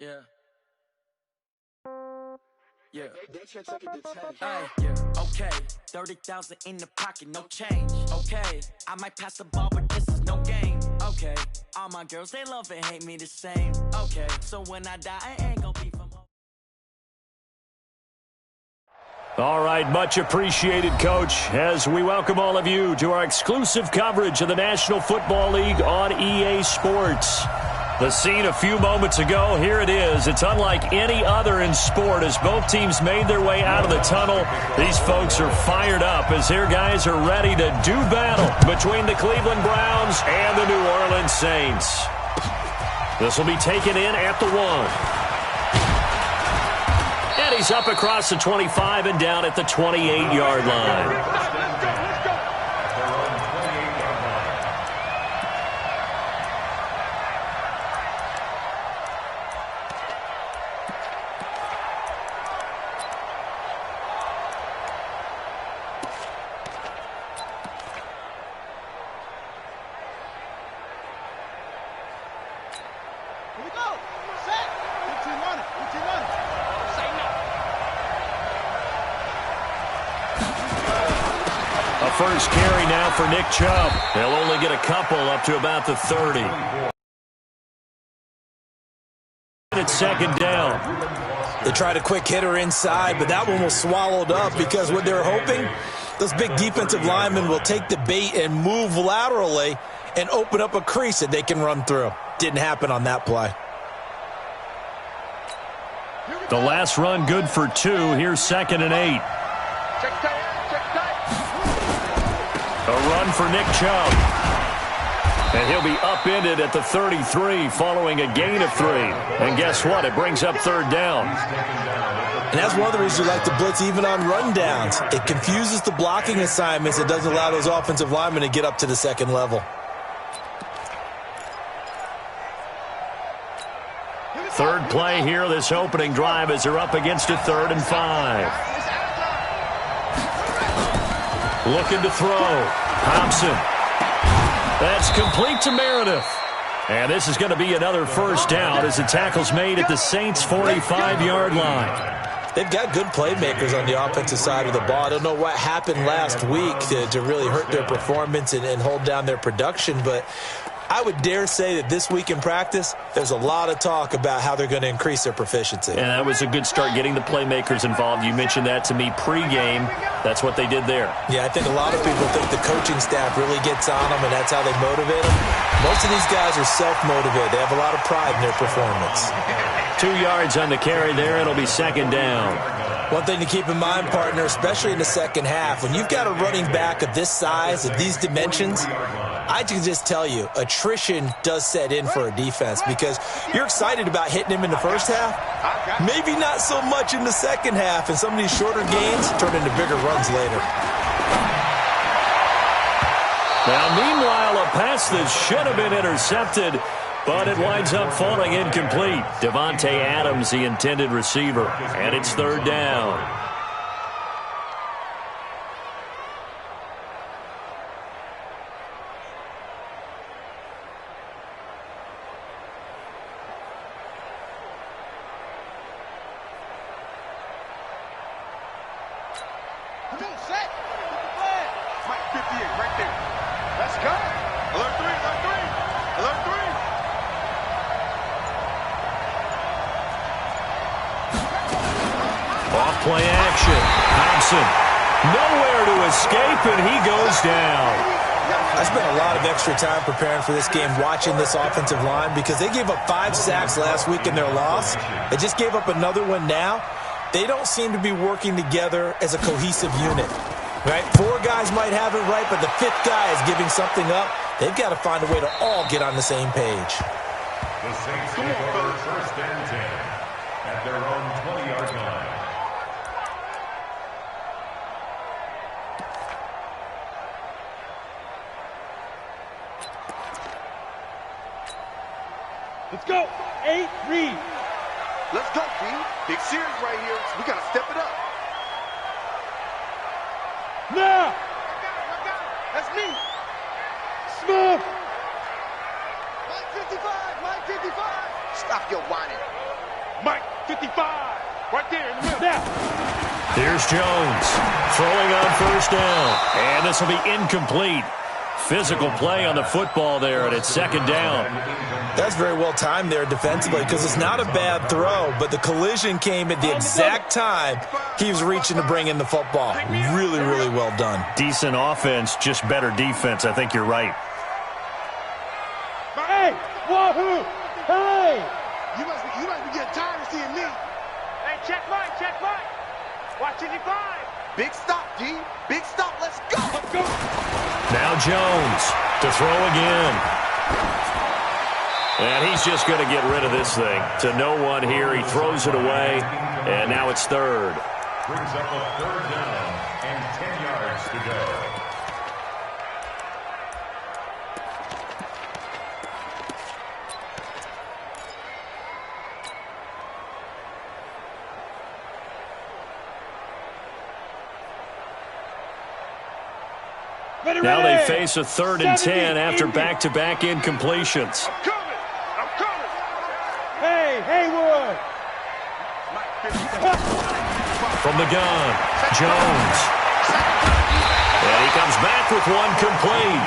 Yeah. Yeah. They should take it to 10. Ay, yeah. Okay. 30,000 in the pocket, no change. Okay. I might pass the ball, but this is no game. Okay. All my girls, they love and hate me the same. Okay. So when I die, I ain't gonna be from home. All right, much appreciated, Coach, as we welcome all of you to our exclusive coverage of the National Football League on EA Sports. The scene a few moments ago, here it is. It's unlike any other in sport as both teams made their way out of the tunnel. These folks are fired up as their guys are ready to do battle between the Cleveland Browns and the New Orleans Saints. This will be taken in at the 1. And he's up across the 25 and down at the 28-yard line. First carry now for Nick Chubb. They'll only get a couple up to about the 30. It's second down. They tried a quick hitter inside, but that one was swallowed up because what they were hoping, those big defensive linemen will take the bait and move laterally and open up a crease that they can run through. Didn't happen on that play. The last run good for 2. Here's 2nd and 8. A run for Nick Chubb. And he'll be upended at the 33 following a gain of 3. And guess what? It brings up 3rd down. And that's one of the reasons we like to blitz even on rundowns. It confuses the blocking assignments. It doesn't allow those offensive linemen to get up to the second level. Third play here, this opening drive as they're up against a 3rd and 5. Looking to throw. Thompson. That's complete to Meredith. And this is going to be another first down as the tackle's made at the Saints' 45-yard line. They've got good playmakers on the offensive side of the ball. I don't know what happened last week to really hurt their performance and hold down their production, but I would dare say that this week in practice, there's a lot of talk about how they're going to increase their proficiency. And that was a good start getting the playmakers involved. You mentioned that to me pregame. That's what they did there. Yeah, I think a lot of people think the coaching staff really gets on them, and that's how they motivate them. Most of these guys are self-motivated. They have a lot of pride in their performance. 2 yards on the carry there. It'll be 2nd down. One thing to keep in mind, partner, especially in the second half, when you've got a running back of this size, of these dimensions, I can just tell you, attrition does set in for a defense because you're excited about hitting him in the first half. Maybe not so much in the second half, and some of these shorter gains turn into bigger runs later. Now, meanwhile, a pass that should have been intercepted, but it winds up falling incomplete. Devontae Adams, the intended receiver, and it's 3rd down. Off-play action. Thompson. Nowhere to escape, and he goes down. I spent a lot of extra time preparing for this game watching this offensive line because they gave up 5 sacks last week in their loss. They just gave up another one now. They don't seem to be working together as a cohesive unit. Right? 4 guys might have it right, but the 5th guy is giving something up. They've got to find a way to all get on the same page. The Saints take over 1st and 10 at their own 20-yard line. Let's go. 8, read. Let's go, B. Big series right here. We got to step it up. Now. That's me. Smith. Line 55. Line 55. Stop your whining. Mike, 55. Right there in the middle. Now. Here's Jones throwing on first down. And this will be incomplete. Physical play on the football there, and it's second down. That's very well timed there defensively because it's not a bad throw, but the collision came at the exact time he was reaching to bring in the football. Really, really well done. Decent offense, just better defense. I think you're right. Hey, wahoo! Hey! You must be getting tired of seeing me. Hey, check Mike. Watch 55. Big stop, D. Big stop. Let's go. Let's go. Now Jones to throw again. And he's just going to get rid of this thing. To no one here. He throws it away. And now it's third. Brings up a third down and 10 yards to go. Now they face a third and 10 after back-to-back incompletions. I'm coming. Hey, Haywood. From the gun, Jones. And he comes back with one complete.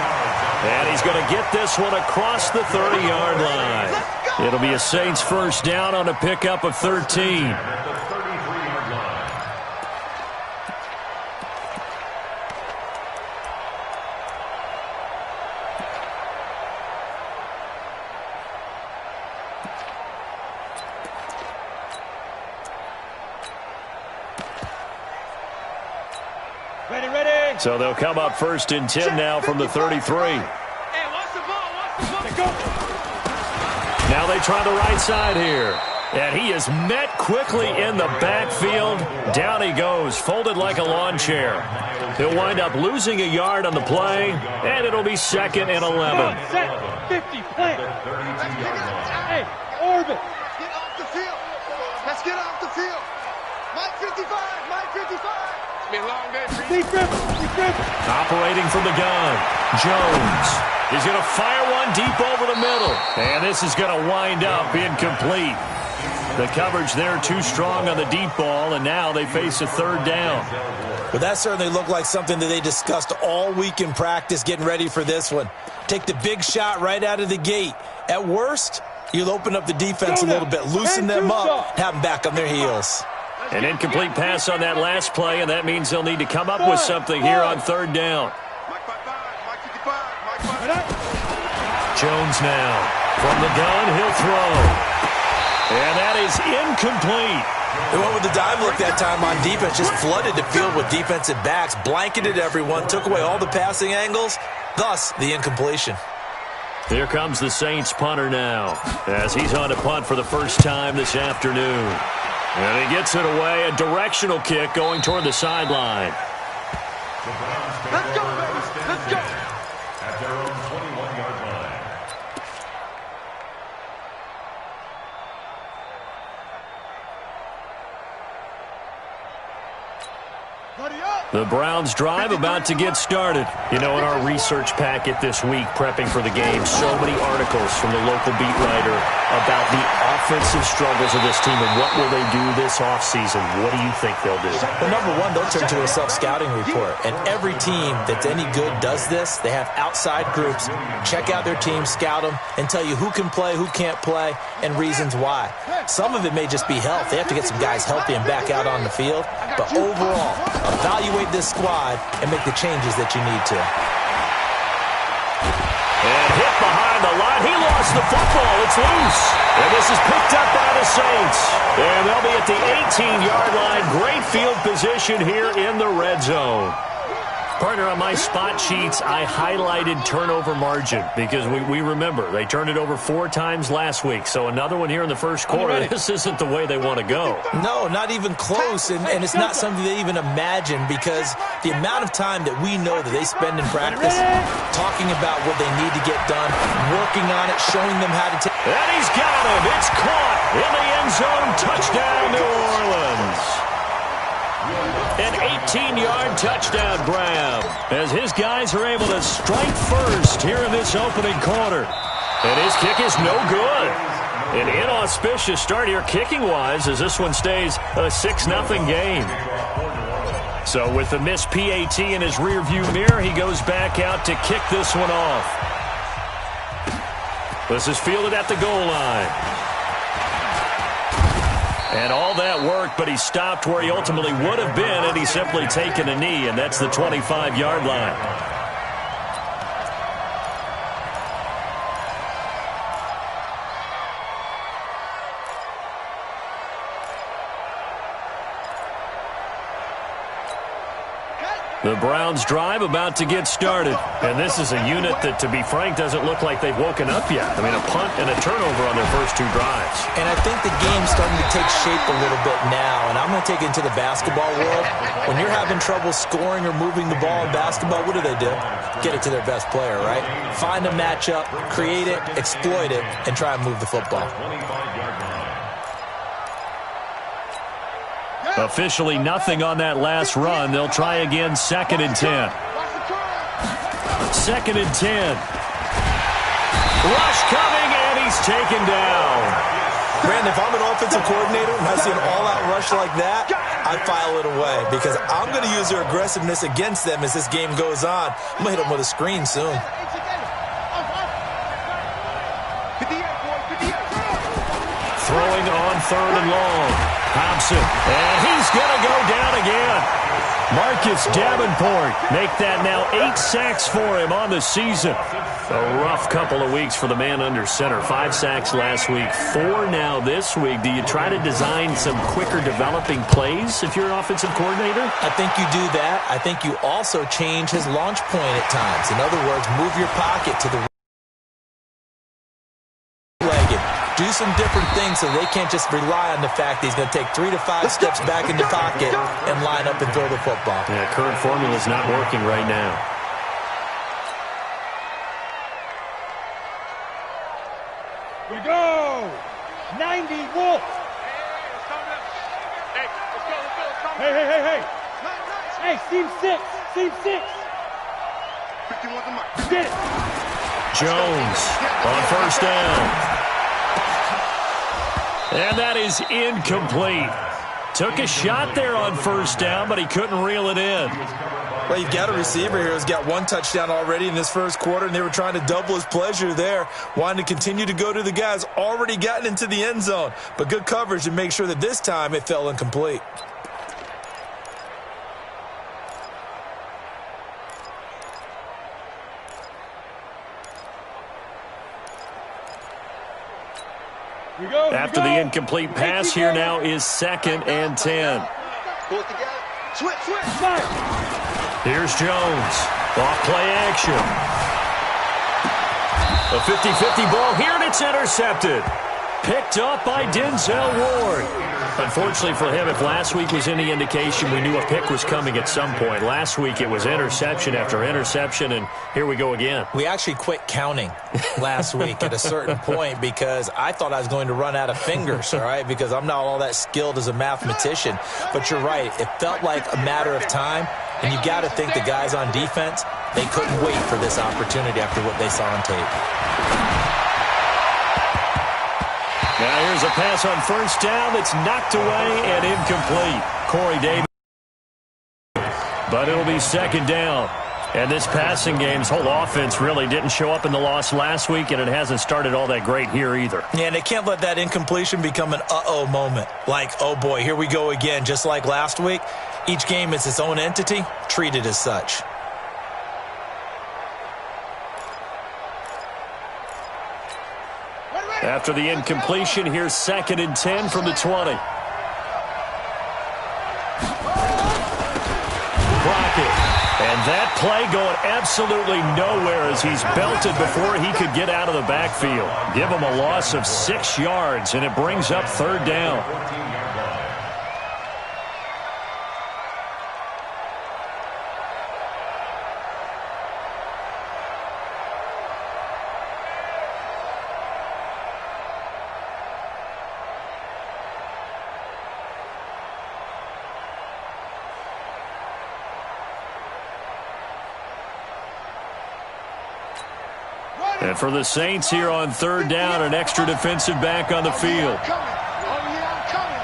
And he's going to get this one across the 30-yard line. It'll be a Saints first down on a pickup of 13. Ready. So they'll come up first and 10 now from the 33. Hey, watch the ball. Now they try the right side here. And he is met quickly in the backfield. Down he goes, folded like a lawn chair. He'll wind up losing a yard on the play, and it'll be second and 11. Set, 50, plant. Hey, orbit. Let's get off the field. Mike 55. It's been a long day. Deep grip. Operating from the gun, Jones. He's going to fire one deep over the middle. And this is going to wind up incomplete. The coverage there too strong on the deep ball, and now they face a third down. But that certainly looked like something that they discussed all week in practice getting ready for this one. Take the big shot right out of the gate. At worst, you'll open up the defense a little bit, loosen them up, have them back on their heels. An incomplete pass on that last play, and that means they'll need to come up with something here on third down. Jones now. From the gun, he'll throw. And that is incomplete. They went with the dive look that time on defense, just flooded the field with defensive backs, blanketed everyone, took away all the passing angles, thus the incompletion. Here comes the Saints punter now, as he's on to punt for the first time this afternoon. And he gets it away, a directional kick going toward the sideline. Let's go, baby. Let's go. At their own 21-yard line. The Browns drive about to get started. You know, in our research packet this week, prepping for the game, so many articles from the local beat writer about the offensive struggles of this team and what will they do this offseason. What do you think they'll do? Well, number one, they'll turn to a self-scouting report. And every team that's any good does this. They have outside groups, check out their team, scout them, and tell you who can play, who can't play, and reasons why. Some of it may just be health. They have to get some guys healthy and back out on the field. But overall, evaluate this squad and make the changes that you need to. And hit behind the line. He lost the football. It's loose. And this is picked up by the Saints. And they'll be at the 18-yard line. Great field position here in the red zone. Partner, on my spot sheets, I highlighted turnover margin because we remember they turned it over 4 times last week. So another one here in the first quarter. This isn't the way they want to go. No, not even close, and it's not something they even imagine because the amount of time that we know that they spend in practice talking about what they need to get done, working on it, showing them how to take. And he's got him. It's caught in the end zone. Touchdown, New Orleans. An 18-yard touchdown grab as his guys are able to strike first here in this opening quarter. And his kick is no good. An inauspicious start here kicking-wise as this one stays a 6-0 game. So with the missed PAT in his rearview mirror, he goes back out to kick this one off. This is fielded at the goal line. And all that worked, but he stopped where he ultimately would have been, and he's simply taken a knee, and that's the 25-yard line. The Browns drive about to get started. And this is a unit that, to be frank, doesn't look like they've woken up yet. I mean, a punt and a turnover on their first two drives. And I think the game's starting to take shape a little bit now. And I'm going to take it into the basketball world. When you're having trouble scoring or moving the ball in basketball, what do? Get it to their best player, right? Find a matchup, create it, exploit it, and try and move the football. Officially nothing on that last run. They'll try again, 2nd and 10. 2nd and 10. Rush coming, and he's taken down. Brandon, if I'm an offensive coordinator and I see an all-out rush like that, I file it away because I'm going to use their aggressiveness against them as this game goes on. I'm going to hit them with a screen soon. Throwing on 3rd and long. Thompson, and he's going to go down again. Marcus Davenport make that now 8 sacks for him on the season. A rough couple of weeks for the man under center. 5 sacks last week, 4 now this week. Do you try to design some quicker developing plays if you're an offensive coordinator? I think you do that. I think you also change his launch point at times. In other words, move your pocket to the do some different things so they can't just rely on the fact that he's going to take 3 to 5 steps back in the pocket and line up and throw the football. Yeah, current formula is not working right now. We go! 90 Wolf! Hey! Hey, seam 6! Seam 6! Get it! Jones on 1st down. And that is incomplete. Took a shot there on 1st down, but he couldn't reel it in. Well, you've got a receiver here who's got 1 touchdown already in this first quarter, and they were trying to double his pleasure there, wanting to continue to go to the guys already gotten into the end zone. But good coverage to make sure that this time it fell incomplete. After the incomplete pass, here now is 2nd and 10. Here's Jones. Off play action. A 50-50 ball here, and it's intercepted. Picked up by Denzel Ward. Unfortunately for him, if last week was any indication, we knew a pick was coming at some point. Last week it was interception after interception, and here we go again. We actually quit counting last week at a certain point because I thought I was going to run out of fingers, all right, because I'm not all that skilled as a mathematician. But you're right. It felt like a matter of time, and you got to think the guys on defense, they couldn't wait for this opportunity after what they saw on tape. Now here's a pass on 1st down that's knocked away and incomplete. Corey Davis. But it'll be 2nd down. And this passing game's whole offense really didn't show up in the loss last week, and it hasn't started all that great here either. Yeah, and they can't let that incompletion become an uh-oh moment. Like, oh boy, here we go again, just like last week. Each game is its own entity, treated as such. After the incompletion, here's 2nd and 10 from the 20. Crockett. And that play going absolutely nowhere as he's belted before he could get out of the backfield. Give him a loss of 6 yards, and it brings up 3rd down. And for the Saints here on third down, an extra defensive back on the field. Oh, yeah, I'm coming.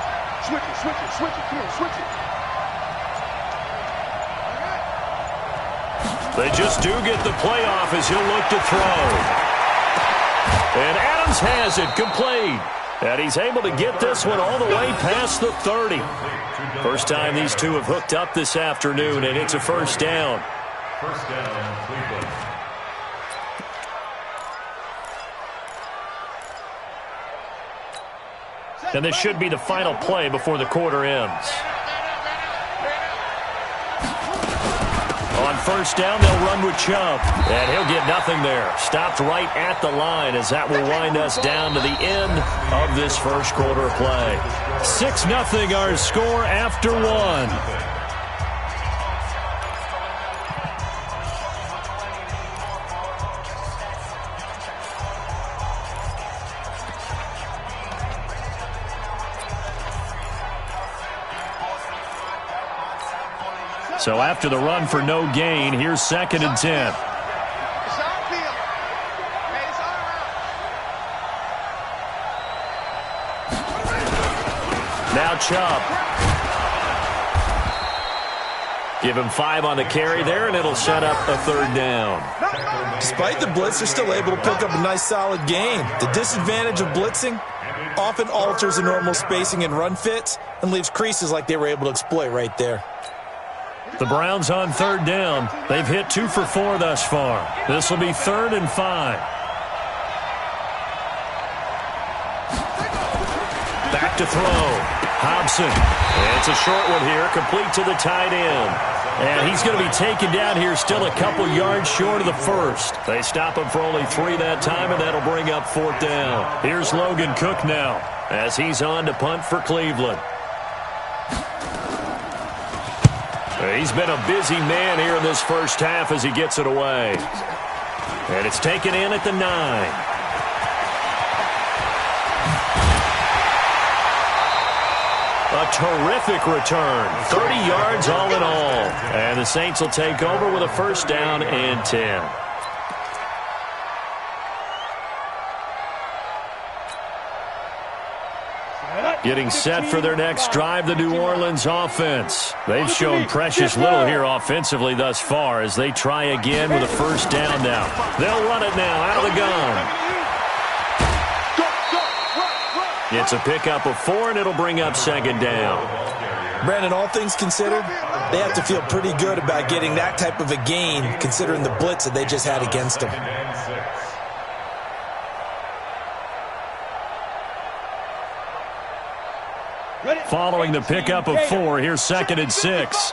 Switch it, switch it, switch it. Come on, switch it. They just do get the play off as he'll look to throw. And Adams has it complete. And he's able to get this one all the way past the 30. First time these two have hooked up this afternoon, and it's a first down. First down, Cleveland. And this should be the final play before the quarter ends. On first down, they'll run with Chubb. And he'll get nothing there. Stopped right at the line as that will wind us down to the end of this first quarter of play. 6-0 our score after one. So after the run for no gain, here's 2nd and 10. Now Chubb. Give him 5 on the carry there, and it'll set up a third down. Despite the blitz, they're still able to pick up a nice solid gain. The disadvantage of blitzing often alters the normal spacing and run fits and leaves creases like they were able to exploit right there. The Browns on third down. They've hit 2 for 4 thus far. This will be 3rd and 5. Back to throw. Hobson. And it's a short one here, complete to the tight end. And he's going to be taken down here still a couple yards short of the first. They stop him for only 3 that time, and that'll bring up 4th down. Here's Logan Cook now as he's on to punt for Cleveland. He's been a busy man here in this first half as he gets it away. And it's taken in at the 9. A terrific return. 30 yards all in all. And the Saints will take over with a first down and 10. Getting set for their next drive, the New Orleans offense. They've shown precious little here offensively thus far as they try again with a first down now. They'll run it now out of the gun. It's a pickup of 4, and it'll bring up 2nd down. Brandon, all things considered, they have to feel pretty good about getting that type of a gain considering the blitz that they just had against them. Following the pickup of 4, here's 2nd and 6.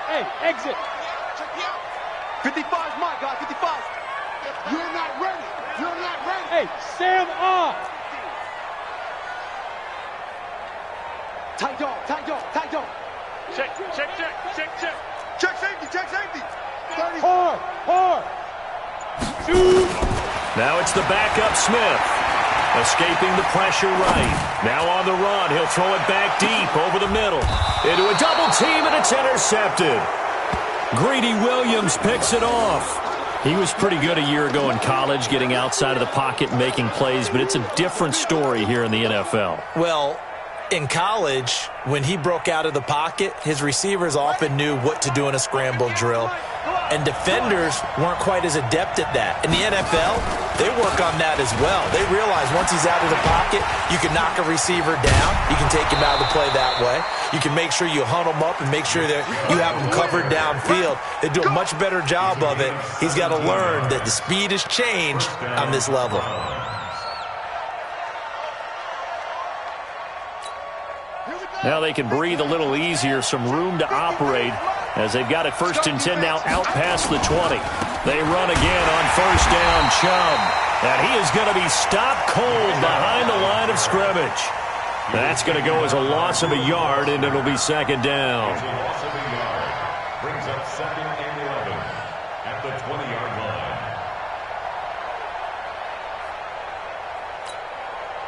Hey, exit. 55's my guy, 55. You're not ready. You're not ready. Hey, Sam off. Tight dog, tight dog, tight dog. Check. Check safety. 30. Hard. Shoot. Now it's the backup Smith. Escaping the pressure right. Now on the run, he'll throw it back deep over the middle. Into a double team, and it's intercepted. Greedy Williams picks it off. He was pretty good a year ago in college, getting outside of the pocket and making plays, but it's a different story here in the NFL. Well, in college, when he broke out of the pocket, his receivers often knew what to do in a scramble drill. And defenders weren't quite as adept at that. In the NFL, they work on that as well. They realize once he's out of the pocket, you can knock a receiver down. You can take him out of the play that way. You can make sure you hunt him up and make sure that you have him covered downfield. They do a much better job of it. He's got to learn that the speed has changed on this level. Now they can breathe a little easier, some room to operate as they've got it 1st and 10 now out past the 20. They run again on first down, Chubb. And he is going to be stopped cold behind the line of scrimmage. That's going to go as a loss of a yard, and it'll be 2nd down. Loss of a yard. Brings up 2nd and 11 at the 20-yard line.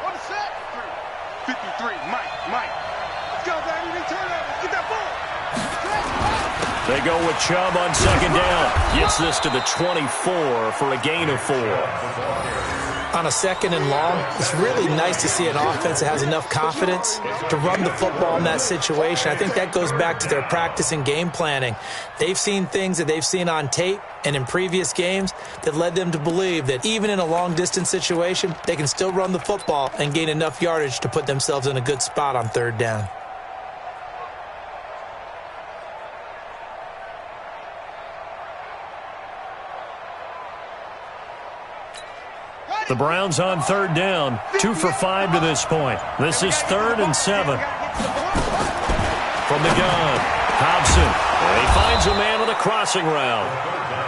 On the set. 53, Mike. Let's go, baby. They turn over. Get that ball. They They go with Chubb on second down. Gets this to the 24 for a gain of 4. On a second and long, it's really nice to see an offense that has enough confidence to run the football in that situation. I think that goes back to their practice and game planning. They've seen things that they've seen on tape and in previous games that led them to believe that even in a long-distance situation, they can still run the football and gain enough yardage to put themselves in a good spot on third down. The Browns on third down, 2 for 5 to this point. This is 3rd and 7. From the gun, Hobson. And he finds a man with a crossing route.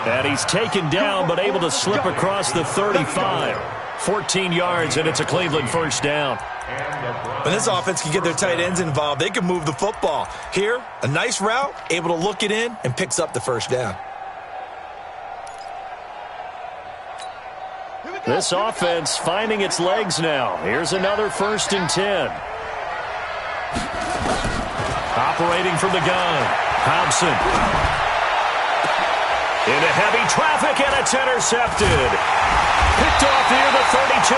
And he's taken down but able to slip across the 35. 14 yards, and it's a Cleveland first down. When this offense can get their tight ends involved, they can move the football. Here, a nice route, able to look it in, and picks up the first down. This offense finding its legs now. Here's another 1st and 10. Operating from the gun, Hobson. Into heavy traffic, and it's intercepted. Picked off near the 32.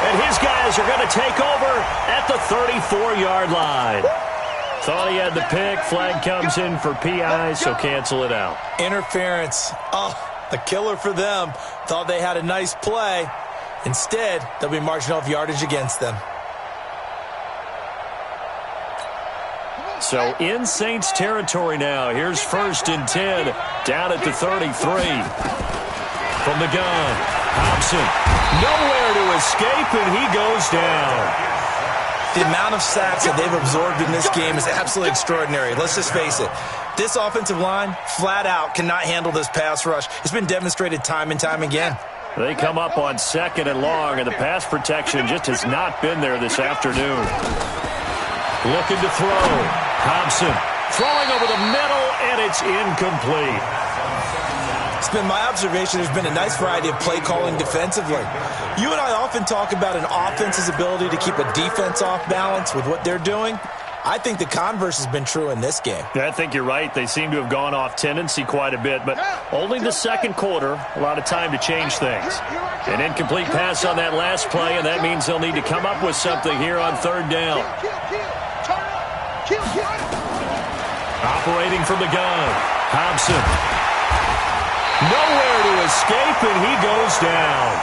And his guys are going to take over at the 34-yard line. Thought he had the pick. Flag comes in for PI, so cancel it out. Interference. Oh, a killer for them. Thought they had a nice play. Instead, they'll be marching off yardage against them. So in Saints territory now. Here's 1st and 10 down at the 33. From the gun, Hobson. Nowhere to escape, and he goes down. The amount of sacks that they've absorbed in this game is absolutely extraordinary. Let's just face it. This offensive line, flat out, cannot handle this pass rush. It's been demonstrated time and time again. They come up on 2nd and long, and the pass protection just has not been there this afternoon. Looking to throw. Hobson throwing over the middle, and it's incomplete. It's been my observation there's been a nice variety of play calling defensively. You and I often talk about an offense's ability to keep a defense off balance with what they're doing. I think the converse has been true in this game. I think you're right. They seem to have gone off tendency quite a bit, but only the second quarter, a lot of time to change things. An incomplete pass on that last play, and that means they'll need to come up with something here on third down. Operating from the gun, Hobson. Nowhere to escape, and he goes down.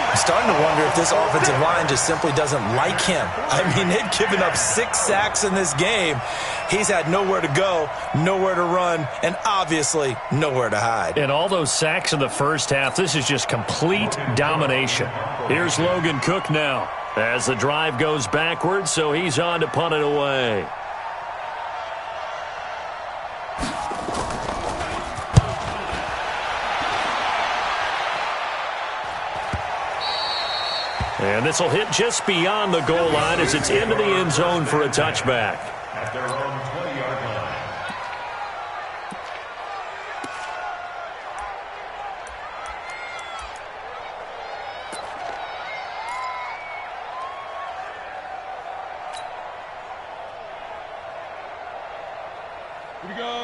I'm starting to wonder if this offensive line just simply doesn't like him. I mean, they've given up 6 sacks in this game. He's had nowhere to go, nowhere to run, and obviously nowhere to hide. And all those sacks in the first half, this is just complete domination. Here's Logan Cook now as the drive goes backwards, so he's on to punt it away. And this will hit just beyond the goal line as it's into the end zone for a touchback. At their own 20-yard line.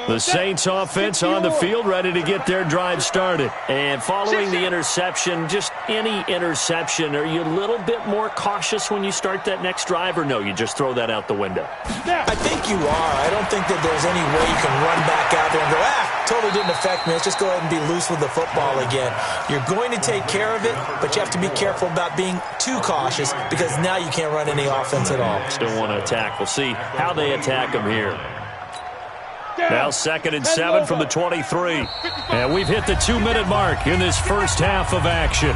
The Saints offense on the field, ready to get their drive started. And following the interception, just any interception, are you a little bit more cautious when you start that next drive, or no, you just throw that out the window? I think you are. I don't think that there's any way you can run back out there and go, totally didn't affect me. Let's just go ahead and be loose with the football again. You're going to take care of it, but you have to be careful about being too cautious because now you can't run any offense at all. Still want to attack. We'll see how they attack them here. Now 2nd and 7 from the 23. And we've hit the 2-minute mark in this first half of action.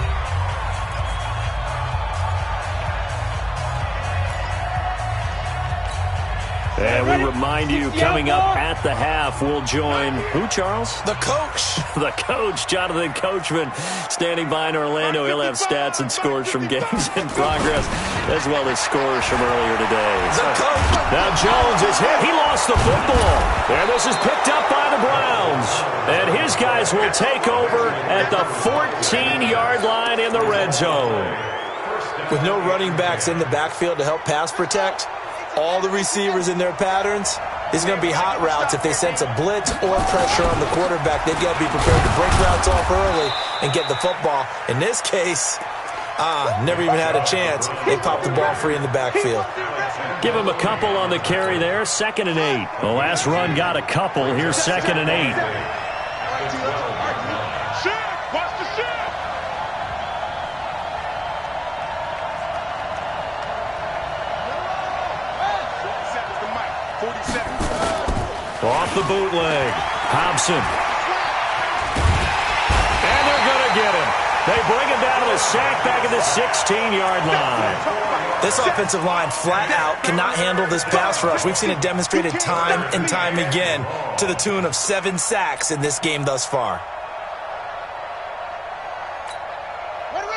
And we remind you, coming up at the half, we'll join who, Charles? The coach. The coach, Jonathan Coachman, standing by in Orlando. He'll have stats and scores from games in progress, as well as scores from earlier today. The coach. Now Jones is hit. He lost the football. And this is picked up by the Browns. And his guys will take over at the 14-yard line in the red zone. With no running backs in the backfield to help pass protect, all the receivers in their patterns, These are going to be hot routes. If they sense a blitz or pressure on the quarterback, they've got to be prepared to break routes off early and get the football. In this case, never even had a chance. They popped the ball free in the backfield. Give him a couple on the carry there. 2nd and 8. The last run got a couple. Here's 2nd and 8. Off the bootleg. Hobson. And they're going to get him. They bring him down to the sack back at the 16-yard line. This offensive line flat out cannot handle this pass rush. We've seen it demonstrated time and time again to the tune of 7 sacks in this game thus far.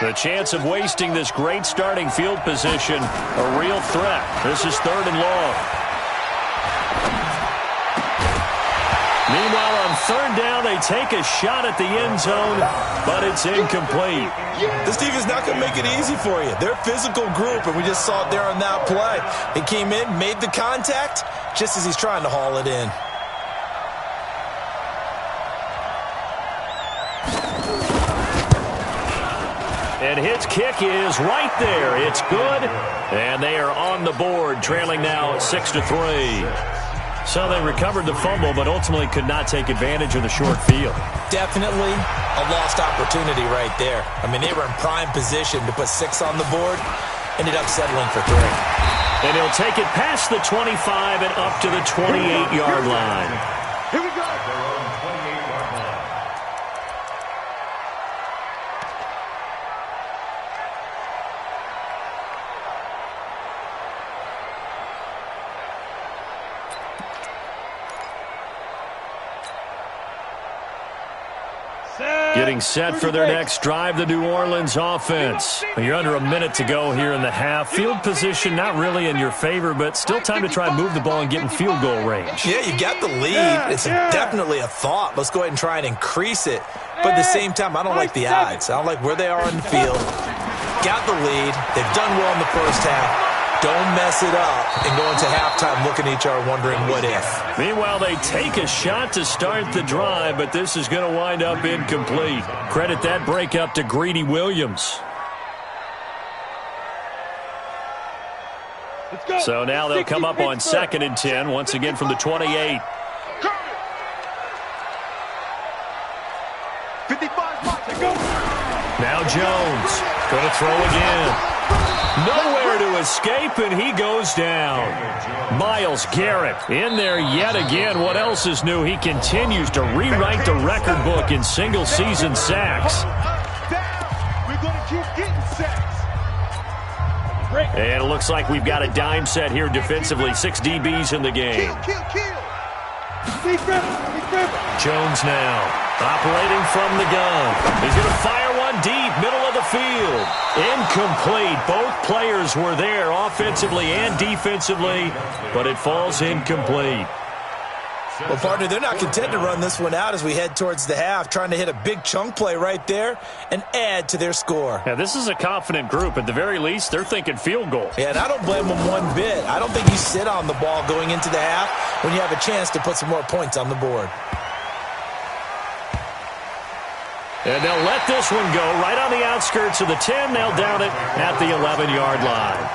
The chance of wasting this great starting field position, a real threat. This is 3rd and long. Meanwhile, on 3rd down, they take a shot at the end zone, but it's incomplete. This defense is not going to make it easy for you. They're a physical group, and we just saw it there on that play. He came in, made the contact, just as he's trying to haul it in. And his kick is right there. It's good, and they are on the board, trailing now 6-3. So they recovered the fumble, but ultimately could not take advantage of the short field. Definitely a lost opportunity right there. I mean, they were in prime position to put 6 on the board, ended up settling for 3. And he'll take it past the 25 and up to the 28-yard line. Here we go. Getting set for their next drive, the New Orleans offense. You're under a minute to go here in the half. Field position not really in your favor, but still time to try and move the ball and get in field goal range. Yeah, you got the lead. It's definitely a thought. Let's go ahead and try and increase it. But at the same time, I don't like the odds. I don't like where they are on the field. Got the lead. They've done well in the first half. Don't mess it up and go into halftime looking at each other wondering what if. Meanwhile, they take a shot to start the drive, but this is going to wind up incomplete. Credit that breakup to Greedy Williams. So now they'll come up on 2nd and 10, once again from the 28. 55 go. Now Jones going to throw again. Nowhere to escape, and he goes down. Myles Garrett in there yet again. What else is new? He continues to rewrite the record book in single-season sacks. We're going to keep getting sacks. And it looks like we've got a dime set here defensively. 6 DBs in the game. Kill. Jones now operating from the gun. He's going to fire one deep, middle of the field. Incomplete. Both players were there offensively and defensively, but it falls incomplete. Well, partner, they're not content to run this one out as we head towards the half, trying to hit a big chunk play right there and add to their score. Yeah, this is a confident group. At the very least, they're thinking field goal. Yeah, and I don't blame them one bit. I don't think you sit on the ball going into the half when you have a chance to put some more points on the board. And they'll let this one go right on the outskirts of the 10. They'll down it at the 11-yard line.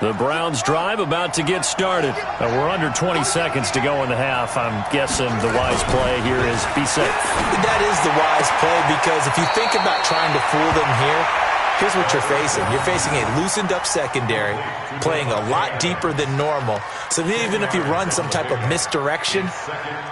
The Browns drive about to get started. We're under 20 seconds to go in the half. I'm guessing the wise play here is be safe. That is the wise play, because if you think about trying to fool them here, here's what you're facing. You're facing a loosened up secondary, playing a lot deeper than normal. So even if you run some type of misdirection,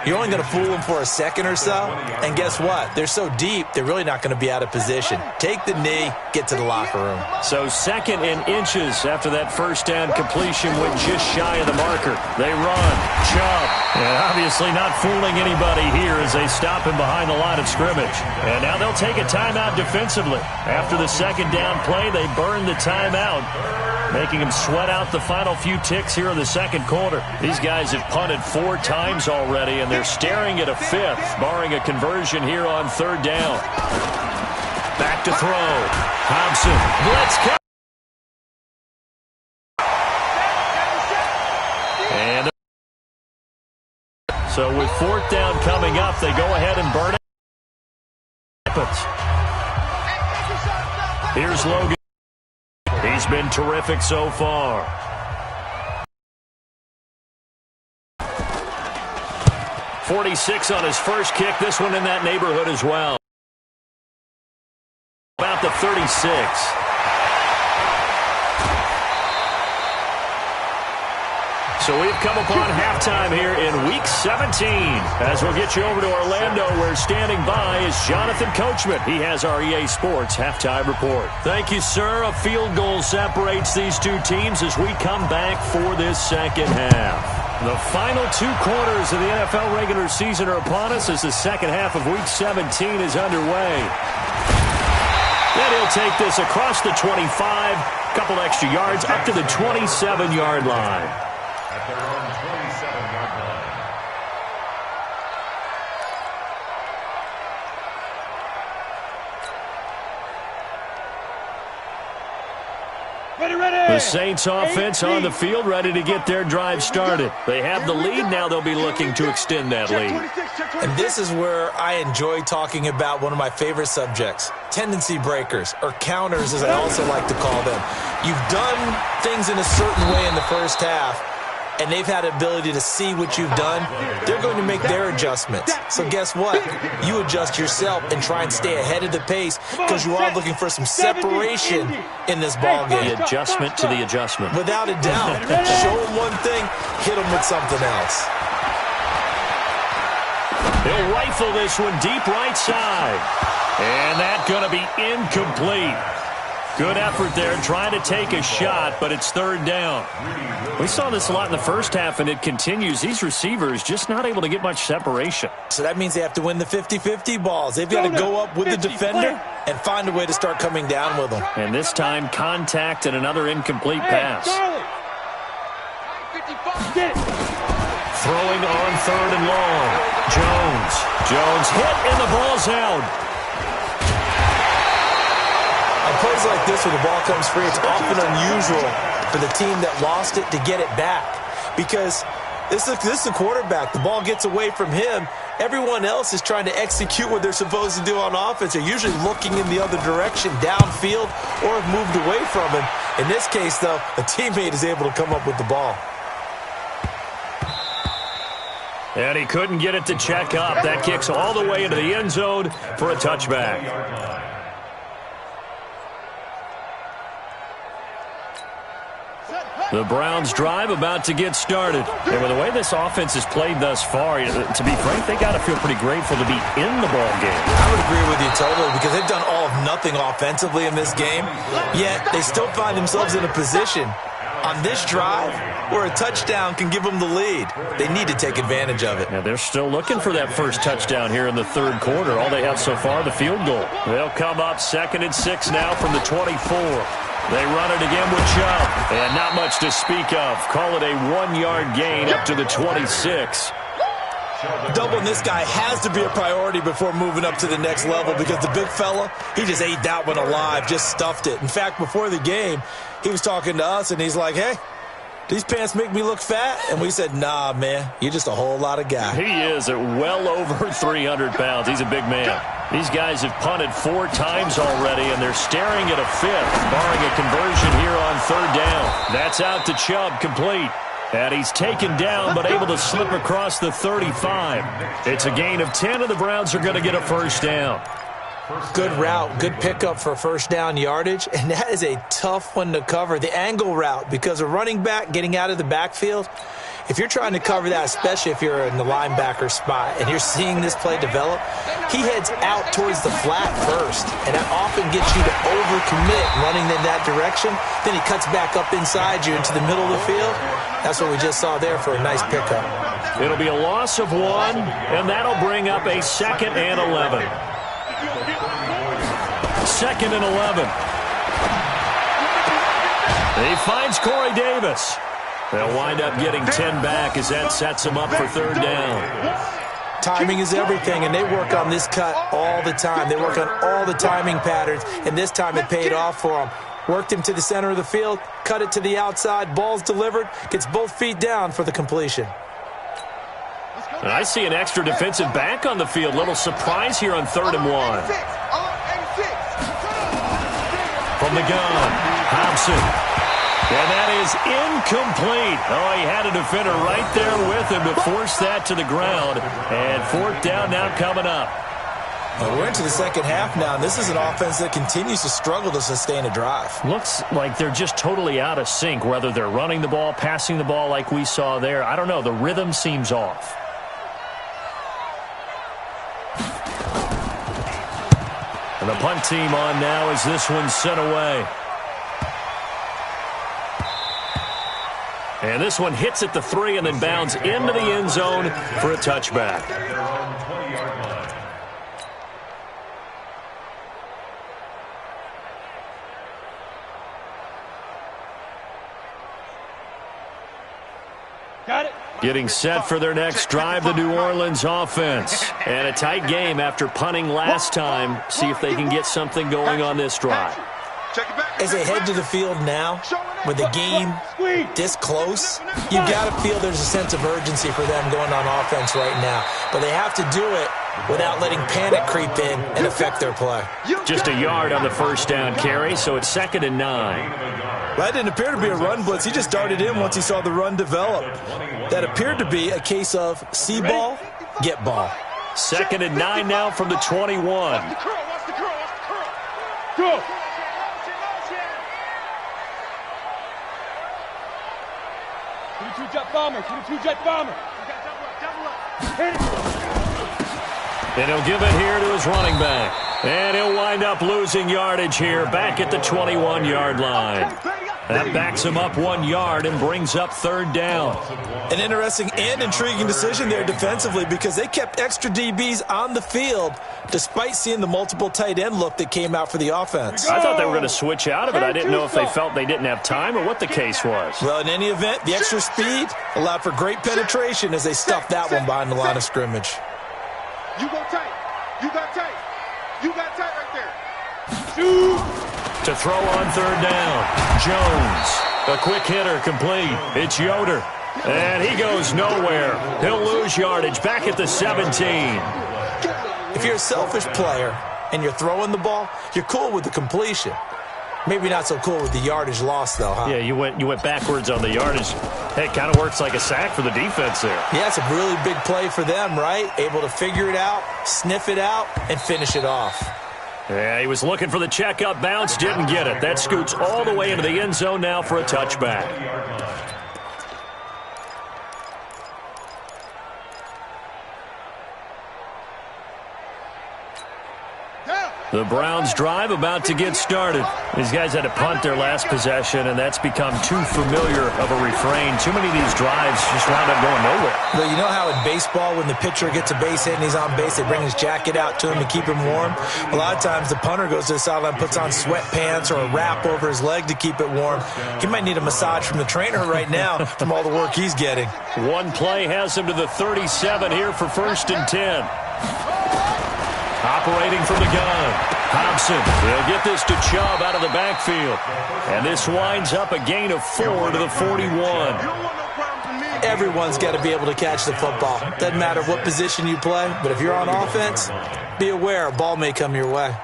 you're only going to fool them for a second or so. And guess what? They're so deep, they're really not going to be out of position. Take the knee, get to the locker room. So 2nd and inches after that first down completion went just shy of the marker. They run. Chubb. And obviously not fooling anybody here as they stop him behind the line of scrimmage. And now they'll take a timeout defensively. After the second down play, they burn the timeout. making them sweat out the final few ticks here in the second quarter. These guys have punted 4 times already, and they're staring at a 5th, barring a conversion here on 3rd down. Back to throw. Thompson. Blitz cut. And so with 4th down coming up, they go ahead and burn it. Here's Logan. He's been terrific so far. .46 on his first kick. This one in that neighborhood as well. About the 36. So we've come upon halftime here in Week 17. As we'll get you over to Orlando, where standing by is Jonathan Coachman. He has our EA Sports Halftime Report. Thank you, sir. A field goal separates these two teams as we come back for this second half. The final 2 quarters of the NFL regular season are upon us as the second half of Week 17 is underway. Then he'll take this across the 25, couple extra yards up to the 27-yard line. At their own 27-yard line. Ready. The Saints offense on the field, ready to get their drive started. They have the lead. Now they'll be looking to extend that lead. And this is where I enjoy talking about one of my favorite subjects, tendency breakers, or counters as I also like to call them. You've done things in a certain way in the first half, and they've had the ability to see what you've done. They're going to make their adjustments. So guess what? You adjust yourself and try and stay ahead of the pace because you are looking for some separation in this ball game. The adjustment to the adjustment. Without a doubt. Show them one thing, hit them with something else. He'll rifle this one deep right side. And that's going to be incomplete. Good effort there, trying to take a shot, but it's 3rd down. We saw this a lot in the first half, and it continues. These receivers just not able to get much separation. So that means they have to win the 50-50 balls. They've got to go up with the defender and find a way to start coming down with them. And this time, contact and another incomplete pass. Throwing on 3rd and long. Jones hit, and the ball's out. On plays like this where the ball comes free, it's often unusual for the team that lost it to get it back because this is the quarterback. The ball gets away from him. Everyone else is trying to execute what they're supposed to do on offense. They're usually looking in the other direction, downfield, or have moved away from him. In this case, though, a teammate is able to come up with the ball. And he couldn't get it to check up. That kicks all the way into the end zone for a touchback. The Browns drive about to get started. And with the way this offense has played thus far, to be frank, they got to feel pretty grateful to be in the ball game. I would agree with you totally because they've done all of nothing offensively in this game, yet they still find themselves in a position on this drive where a touchdown can give them the lead. They need to take advantage of it. Now they're still looking for that first touchdown here in the 3rd quarter. All they have so far, the field goal. They'll come up 2nd and 6 now from the 24. They run it again with Chubb. And not much to speak of. Call it a 1-yard gain up to the 26. Doubling this guy has to be a priority before moving up to the next level because the big fella, he just ate that one alive, just stuffed it. In fact, before the game, he was talking to us, and he's like, hey, these pants make me look fat? And we said, nah, man, you're just a whole lot of guy. He is at well over 300 pounds. He's a big man. These guys have punted 4 times already, and they're staring at a 5th, barring a conversion here on 3rd down. That's out to Chubb, complete. And he's taken down, but able to slip across the 35. It's a gain of 10, and the Browns are going to get a first down. Good route, good pickup for first down yardage, and that is a tough one to cover. The angle route, because a running back getting out of the backfield, if you're trying to cover that, especially if you're in the linebacker spot and you're seeing this play develop, he heads out towards the flat first, and that often gets you to overcommit running in that direction. Then he cuts back up inside you into the middle of the field. That's what we just saw there for a nice pickup. It'll be a loss of 1, and that'll bring up a 2nd and 11. 2nd and 11. He finds Corey Davis. They'll wind up getting 10 back as that sets them up for third down. Timing is everything, and they work on this cut all the time. They work on all the timing patterns, and this time it paid off for them. Worked him to the center of the field, cut it to the outside, ball's delivered, gets both feet down for the completion. And I see an extra defensive back on the field. Little surprise here on 3rd and 1. From the gun, Thompson. And that is incomplete. Oh, he had a defender right there with him to force that to the ground. And 4th down now coming up. Well, we're into the second half now, and this is an offense that continues to struggle to sustain a drive. Looks like they're just totally out of sync, whether they're running the ball, passing the ball like we saw there. I don't know. The rhythm seems off. And the punt team on now as this one's sent away. And this one hits at the 3 and then bounds into the end zone for a touchback. Got it. Getting set for their next drive, the New Orleans offense. And a tight game after punting last time. See if they can get something going on this drive. As they head to the field now, with the game this close, you got to feel there's a sense of urgency for them going on offense right now. But they have to do it without letting panic creep in and affect their play. Just a yard on the first down carry, so it's 2nd and 9. That didn't appear to be a run blitz. He just darted in once he saw the run develop. That appeared to be a case of see ball, get ball. 2nd and 9 now from the 21. Go. 22-jet bomber. 22-jet bomber. Hit it. And he'll give it here to his running back. And he'll wind up losing yardage here back at the 21-yard line. That backs him up 1 yard and brings up 3rd down. An interesting and intriguing decision there defensively because they kept extra DBs on the field despite seeing the multiple tight end look that came out for the offense. I thought they were going to switch out of it. I didn't know if they felt they didn't have time or what the case was. Well, in any event, the extra speed allowed for great penetration as they stuffed that one behind the line of scrimmage. You go tight. You got tight. You got tight right there. Shoot. To throw on 3rd down, Jones. A quick hitter complete. It's Yoder. And he goes nowhere. He'll lose yardage back at the 17. If you're a selfish player and you're throwing the ball, you're cool with the completion. Maybe not so cool with the yardage loss, though, huh? Yeah, you went backwards on the yardage. Hey, it kind of works like a sack for the defense there. Yeah, it's a really big play for them, right? Able to figure it out, sniff it out, and finish it off. Yeah, he was looking for the checkup bounce, didn't get it. That scoots all the way into the end zone now for a touchback. The Browns drive about to get started. These guys had to punt their last possession, and that's become too familiar of a refrain. Too many of these drives just wound up going nowhere. Well, you know how in baseball when the pitcher gets a base hit and he's on base, they bring his jacket out to him to keep him warm? A lot of times the punter goes to the sideline, puts on sweatpants or a wrap over his leg to keep it warm. He might need a massage from the trainer right now from all the work he's getting. One play has him to the 37 here for 1st and 10. Operating from the gun, Thompson. He'll get this to Chubb out of the backfield. And this winds up a gain of 4 to the 41. Everyone's got to be able to catch the football. Doesn't matter what position you play, but if you're on offense, be aware a ball may come your way.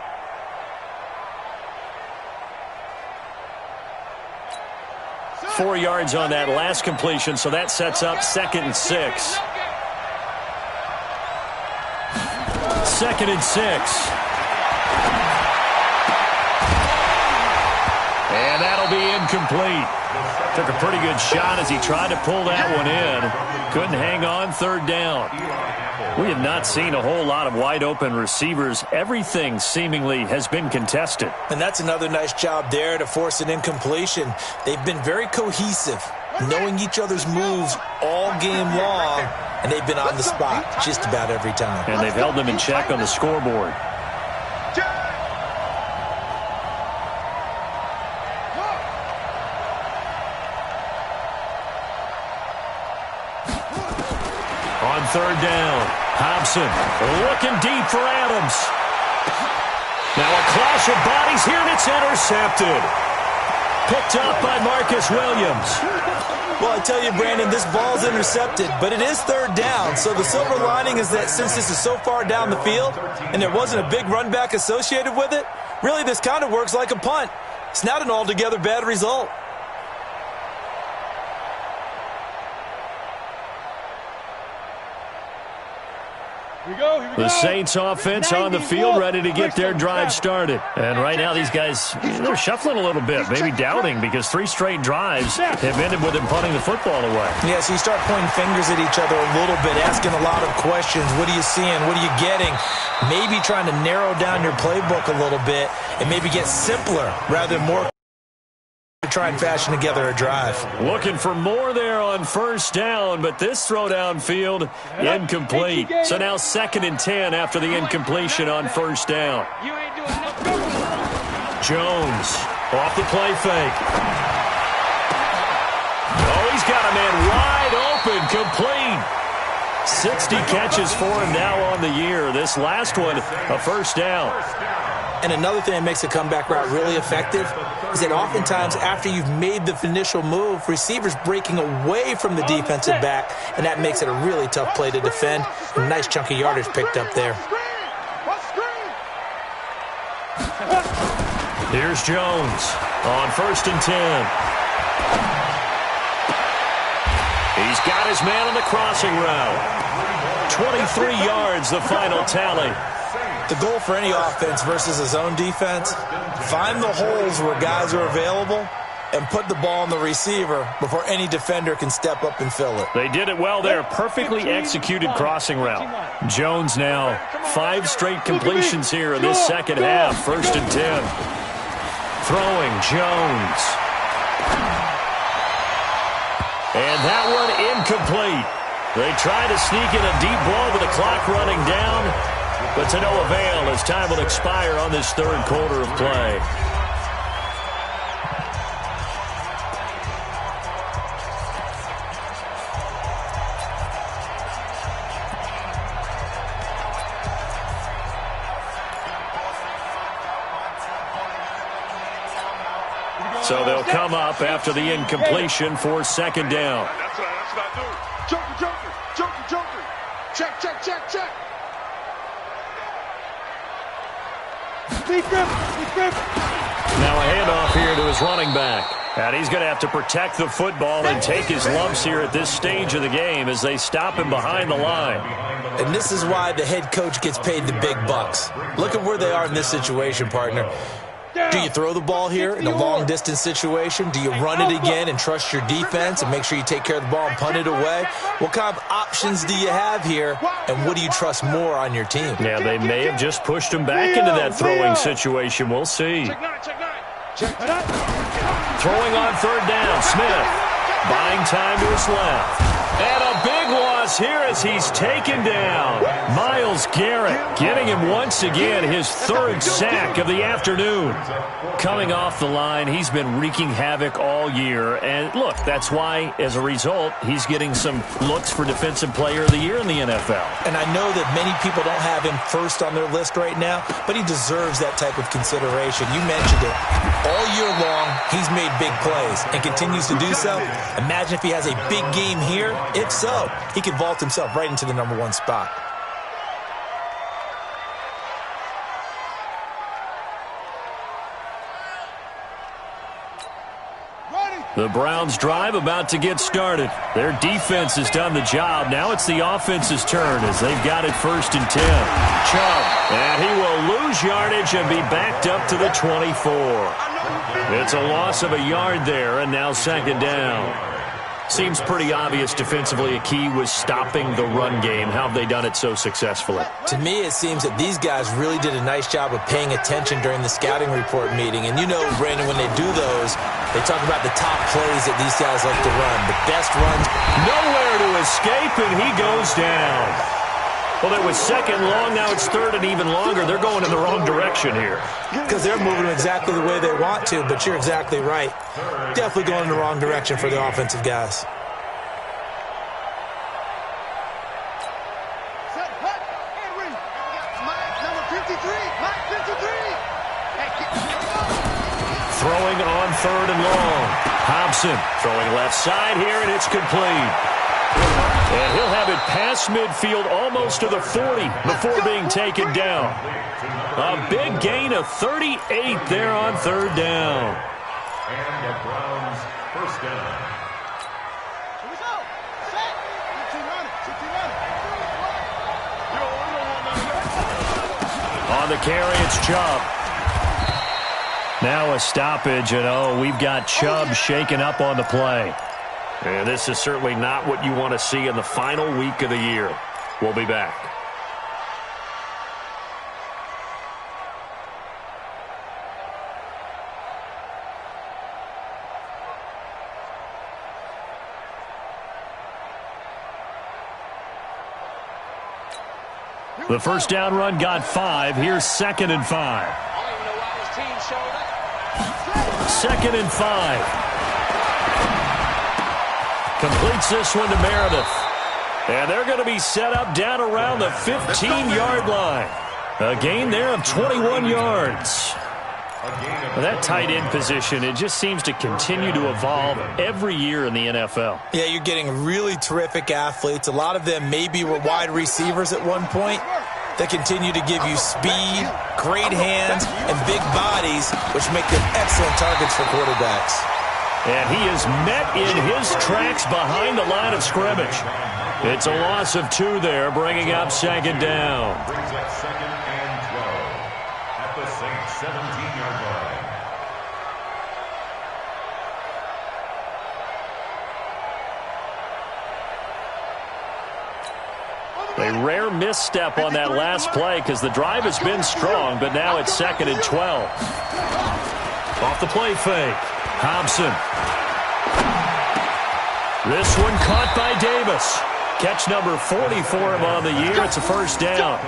Four yards on that last completion, so that sets up 2nd and 6. 2nd and 6. And that'll be incomplete. Took a pretty good shot as he tried to pull that one in. Couldn't hang on 3rd down. We have not seen a whole lot of wide open receivers. Everything seemingly has been contested. And that's another nice job there to force an incompletion. They've been very cohesive, knowing each other's moves all game long, and they've been on the spot just about every time. And they've held them in check on the scoreboard. third down. Hobson looking deep for Adams. Now a clash of bodies here, and it's intercepted. Picked up by Marcus Williams. Well, I tell you, Brandon, this ball's intercepted, but it is third down. So the silver lining is that since this is so far down the field and there wasn't a big run back associated with it, really this kind of works like a punt. It's not an altogether bad result. The Saints offense on the field, ready to get their drive started. And right now these guys, they're shuffling a little bit, maybe doubting, because 3 straight drives have ended with them punting the football away. Yeah, so you start pointing fingers at each other a little bit, asking a lot of questions. What are you seeing? What are you getting? Maybe trying to narrow down your playbook a little bit and maybe get simpler rather than more to try and fashion together a drive. Looking for more there on first down, but this throw downfield incomplete. So now 2nd and 10 after the incompletion on first down. Jones off the play fake. Oh, he's got a man wide open, complete. 60 catches for him now on the year. This last one, a first down. And another thing that makes a comeback route really effective is that oftentimes after you've made the initial move, receivers breaking away from the defensive back, and that makes it a really tough play to defend. A nice chunk of yardage picked up there. Here's Jones on 1st and 10. He's got his man on the crossing route. 23 yards, the final tally. The goal for any offense versus his own defense, find the holes where guys are available and put the ball on the receiver before any defender can step up and fill it. They did it well there. Perfectly executed crossing route. Jones now 5 straight completions here in this second half. 1st and 10. Throwing Jones. And that one incomplete. They try to sneak in a deep ball with the clock running down, but to no avail as time will expire on this 3rd quarter of play. So they'll come up after the incompletion for 2nd down. That's what I do. Joker. Check. Now a handoff here to his running back. And he's going to have to protect the football and take his lumps here at this stage of the game as they stop him behind the line. And this is why the head coach gets paid the big bucks. Look at where they are in this situation, partner. Do you throw the ball here in a long-distance situation? Do you run it again and trust your defense and make sure you take care of the ball and punt it away? What kind of options do you have here, and what do you trust more on your team? Yeah, they may have just pushed him back into that throwing situation. We'll see. Throwing on 3rd down, Smith. Buying time to his left. And a big loss here as he's taken down. Myles Garrett getting him once again his 3rd sack of the afternoon. Coming off the line, he's been wreaking havoc all year. And look, that's why, as a result, he's getting some looks for Defensive Player of the Year in the NFL. And I know that many people don't have him first on their list right now, but he deserves that type of consideration. You mentioned it. All year long, he's made big plays and continues to do so. Imagine if he has a big game here. If so, he can vault himself right into the number 1 spot. The Browns' drive about to get started. Their defense has done the job. Now it's the offense's turn as they've got it 1st and 10. Chubb, and he will lose yardage and be backed up to the 24. It's a loss of a yard there, and now 2nd down. Seems pretty obvious defensively a key was stopping the run game. How have they done it so successfully? To me, it seems that these guys really did a nice job of paying attention during the scouting report meeting. And you know, Brandon, when they do those, they talk about the top plays that these guys like to run. The best runs. Nowhere to escape, and he goes down. Well, it was 2nd long. Now it's 3rd and even longer. They're going in the wrong direction here. Because they're moving exactly the way they want to, but you're exactly right. Definitely going in the wrong direction for the offensive guys. third and long. Hobson throwing left side here, and it's complete. And he'll have it past midfield almost to the 40 before being taken down. A big gain of 38 there on third down. And the Browns first down. On the carry, it's Chubb. Now a stoppage, and we've got Chubb shaken up on the play. And this is certainly not what you want to see in the final week of the year. We'll be back. The first down run got 5. Here's 2nd and 5. 2nd and 5. Completes this one to Meredith. And they're going to be set up down around the 15-yard line. A gain there of 21 yards. Well, that tight end position, it just seems to continue to evolve every year in the NFL. Yeah, you're getting really terrific athletes. A lot of them maybe were wide receivers at one point. They continue to give you speed, great hands, and big bodies, which make them excellent targets for quarterbacks. And he is met in his tracks behind the line of scrimmage. It's a loss of 2 there, bringing up 2nd down. Brings up 2nd and 12 at the Saints 17-yard line. A rare misstep on that last play because the drive has been strong, but now it's 2nd and 12. Off the play fake. Hobson. This one caught by Davis. Catch number 40 for him on the year. It's a first down.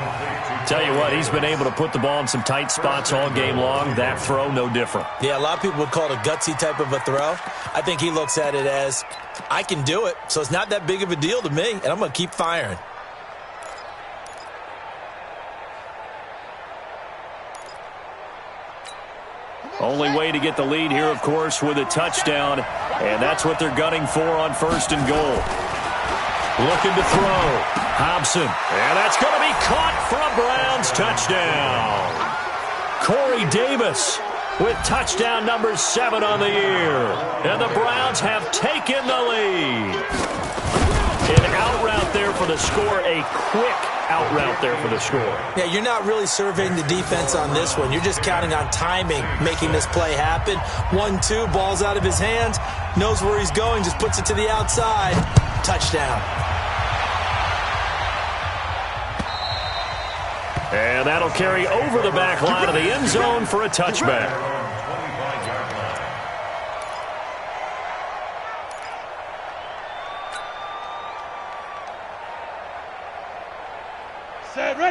Tell you what, he's been able to put the ball in some tight spots all game long. That throw, no different. Yeah, a lot of people would call it a gutsy type of a throw. I think he looks at it as, I can do it, so it's not that big of a deal to me, and I'm going to keep firing. Only way to get the lead here, of course, with a touchdown, and that's what they're gunning for on 1st and goal. Looking to throw. Hobson. And that's going to be caught for a Browns touchdown. Corey Davis with touchdown number 7 on the year. And the Browns have taken the lead. An out route there for the score. A quick out route there for the score. Yeah, you're not really surveying the defense on this one. You're just counting on timing, making this play happen. 1-2, ball's out of his hands. Knows where he's going, just puts it to the outside. Touchdown. And that'll carry over the back line of the end zone for a touchback.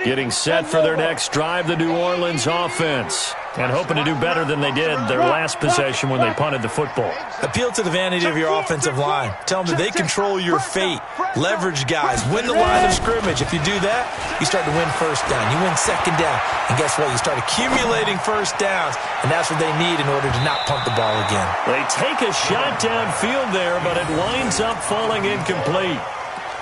Getting set for their next drive, the New Orleans offense. And hoping to do better than they did their last possession when they punted the football. Appeal to the vanity of your offensive line. Tell them that they control your fate. Leverage guys. Win the line of scrimmage. If you do that, you start to win first down. You win 2nd down. And guess what? You start accumulating first downs. And that's what they need in order to not punt the ball again. They take a shot downfield there, but it winds up falling incomplete.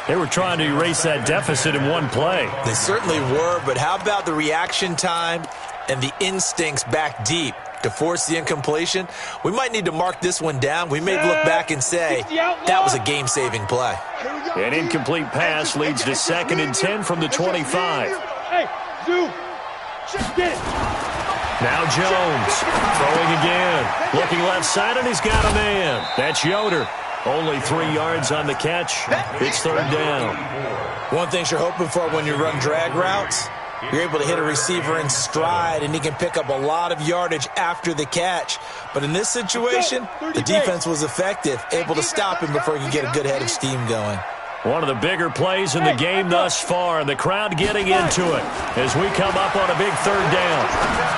They were trying to erase that deficit in one play. They certainly were, but how about the reaction time and the instincts back deep to force the incompletion? We might need to mark this one down. We may look back and say that was a game-saving play. An incomplete pass leads to 2nd and 10 from the 25. Hey, Zoo, get it. Now Jones throwing again. Looking left side, and he's got a man. That's Yoder. Only 3 yards on the catch. It's 3rd down. One thing you're hoping for when you run drag routes, you're able to hit a receiver in stride, and he can pick up a lot of yardage after the catch. But in this situation, the defense was effective, able to stop him before he could get a good head of steam going. One of the bigger plays in the game thus far, and the crowd getting into it as we come up on a big 3rd down.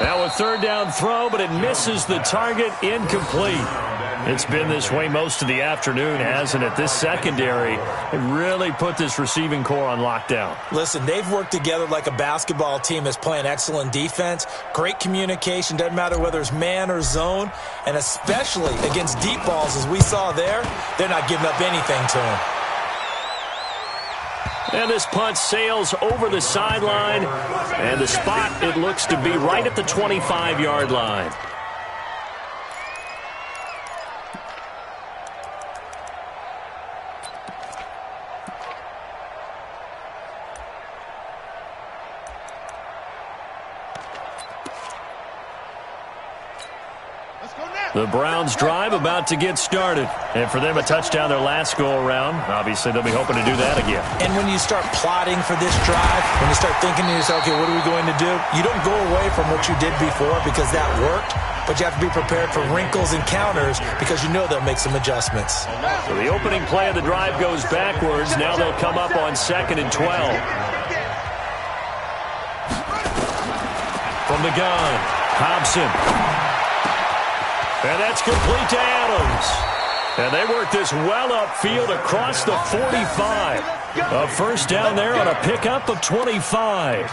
Now a 3rd down throw, but it misses the target, incomplete. It's been this way most of the afternoon, hasn't it? This secondary really put this receiving core on lockdown. Listen, they've worked together like a basketball team that's playing excellent defense. Great communication, doesn't matter whether it's man or zone, and especially against deep balls as we saw there, they're not giving up anything to them. And this punt sails over the sideline, and the spot, it looks to be right at the 25-yard line. The Browns' drive about to get started. And for them, a touchdown their last go-around. Obviously, they'll be hoping to do that again. And when you start plotting for this drive, when you start thinking to yourself, okay, what are we going to do? You don't go away from what you did before because that worked, but you have to be prepared for wrinkles and counters because you know they'll make some adjustments. So the opening play of the drive goes backwards. Now they'll come up on 2nd and 12. From the gun, Hobson. And that's complete to Adams. And they work this well upfield across the 45. A first down there on a pickup of 25.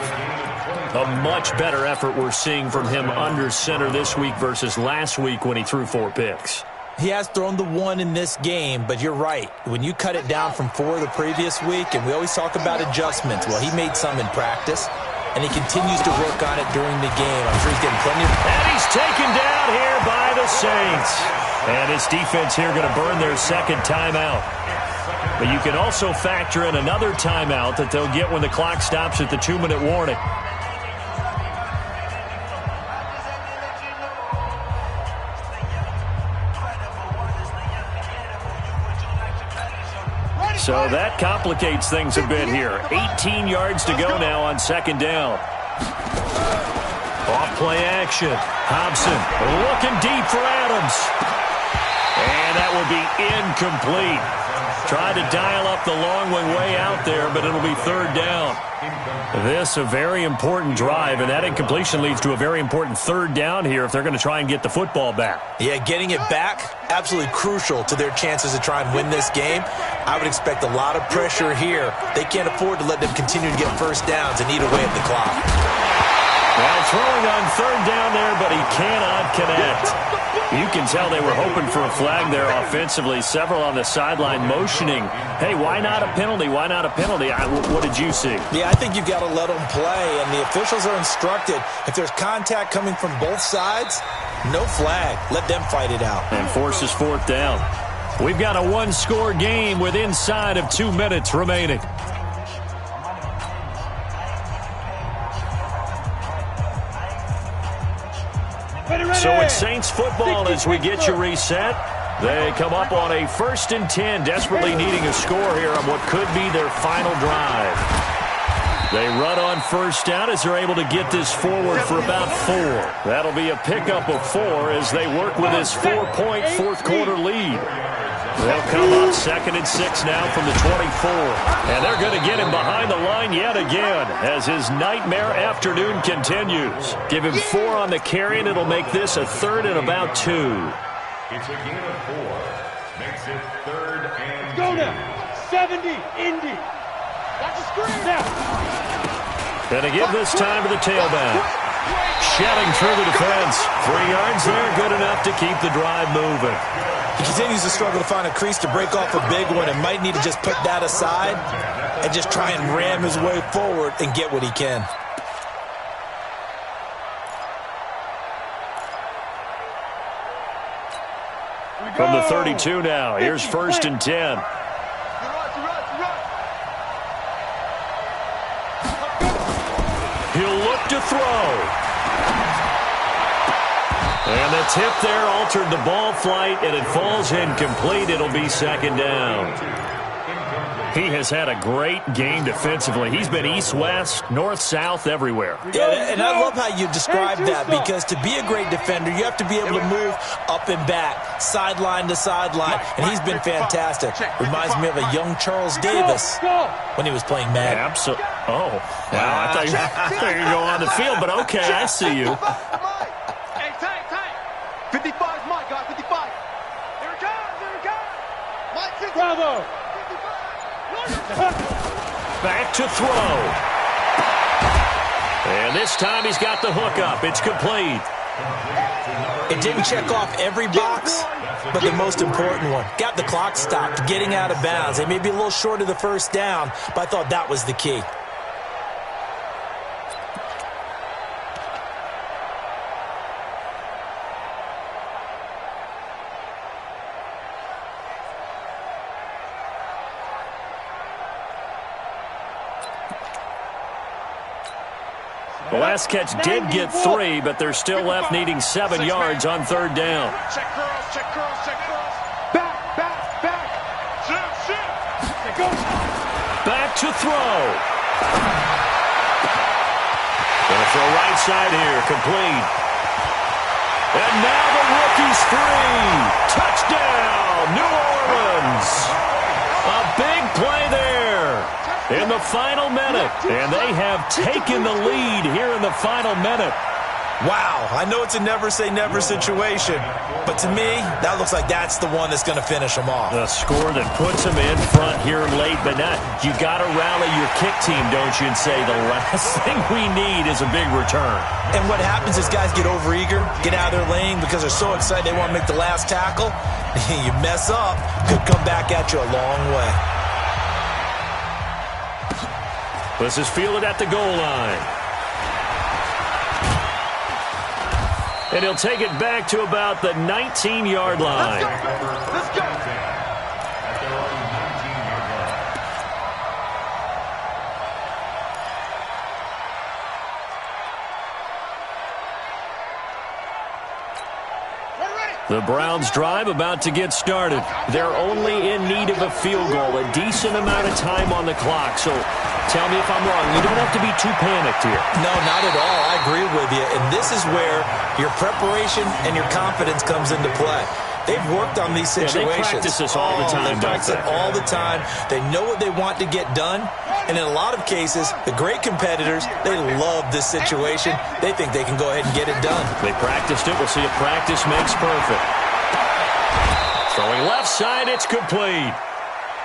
A much better effort we're seeing from him under center this week versus last week when he threw 4 picks. He has thrown the 1 in this game, but you're right. When you cut it down from 4 the previous week, and we always talk about adjustments, well, he made some in practice. And he continues to work on it during the game. I'm sure he's getting plenty of... And he's taken down here by the Saints. And his defense here going to burn their second timeout. But you can also factor in another timeout that they'll get when the clock stops at the 2-minute warning. So that complicates things a bit here. 18 yards to go now on 2nd down. Off play action. Hobson looking deep for Adams. And that will be incomplete. Tried to dial up the long one way out there, but it'll be 3rd down. This a very important drive, and that incompletion leads to a very important 3rd down here if they're going to try and get the football back. Yeah, getting it back, absolutely crucial to their chances to try and win this game. I would expect a lot of pressure here. They can't afford to let them continue to get first downs and eat away at the clock. Well, throwing on 3rd down there, but he cannot connect. You can tell they were hoping for a flag there offensively. Several on the sideline motioning, hey, why not a penalty? Why not a penalty? What did you see? Yeah, I think you've got to let them play, and the officials are instructed. If there's contact coming from both sides, no flag. Let them fight it out. And forces 4th down. We've got a 1-score game with inside of 2 minutes remaining. So it's Saints football as we get you reset. They come up on a 1st and 10, desperately needing a score here on what could be their final drive. They run on 1st down as they're able to get this forward for about 4. That'll be a pickup of 4 as they work with this 4-point 4th quarter lead. They'll come up 2nd and 6 now from the 24. And they're going to get him behind the line yet again as his nightmare afternoon continues. Give him 4 on the carry, and it'll make this a 3rd and about 2. It's a gain of 4. Makes it 3rd and 2. Go now. 70, Indy. Watch the screen now. And to give this time to the tailback. Shedding through the defense. 3 yards there, good enough to keep the drive moving. He continues to struggle to find a crease to break off a big one and might need to just put that aside and just try and ram his way forward and get what he can. From the 32 now, here's 1st and 10. He'll look to throw. And the tip there altered the ball flight, and it falls incomplete. It'll be 2nd down. He has had a great game defensively. He's been east-west, north-south, everywhere. Yeah, and I love how you describe that, because to be a great defender, you have to be able to move up and back, sideline to sideline, and he's been fantastic. Reminds me of a young Charles Davis when he was playing Madden. Absolutely. Oh, wow. I thought you were going to go on the field, but okay, I see you. Hey, tight. 55 is my guy, 55. Bravo. Back to throw. And this time he's got the hook up. It's complete. It didn't check off every box, but the most important one. Got the clock stopped, getting out of bounds. They may be a little short of the first down, but I thought that was the key. The last catch did get 3, but they're still left needing 7 yards on third down. Check girls, check girls, check girls. Back. Shift. Go. Back to throw. Gonna throw right side here, complete. And now the rookie's free. Touchdown, New Orleans. A big play there in the final minute. And they have taken the lead here in the final minute. Wow, I know it's a never-say-never situation, but to me, that looks like that's the one that's going to finish them off. The score that puts them in front here late, but not. You got to rally your kick team, don't you, and say the last thing we need is a big return. And what happens is guys get overeager, get out of their lane because they're so excited they want to make the last tackle. You mess up, could come back at you a long way. This is fielded at the goal line. And he'll take it back to about the 19-yard line. Let's go. The Browns drive about to get started. They're only in need of a field goal, a decent amount of time on the clock. So tell me if I'm wrong. You don't have to be too panicked here. No, not at all. I agree with you. And this is where your preparation and your confidence comes into play. They've worked on these situations. Yeah, they practice this all the time. They practice it all the time. They know what they want to get done. And in a lot of cases, the great competitors, they love this situation. They think they can go ahead and get it done. They practiced it. We'll see if practice makes perfect. Throwing left side, it's complete.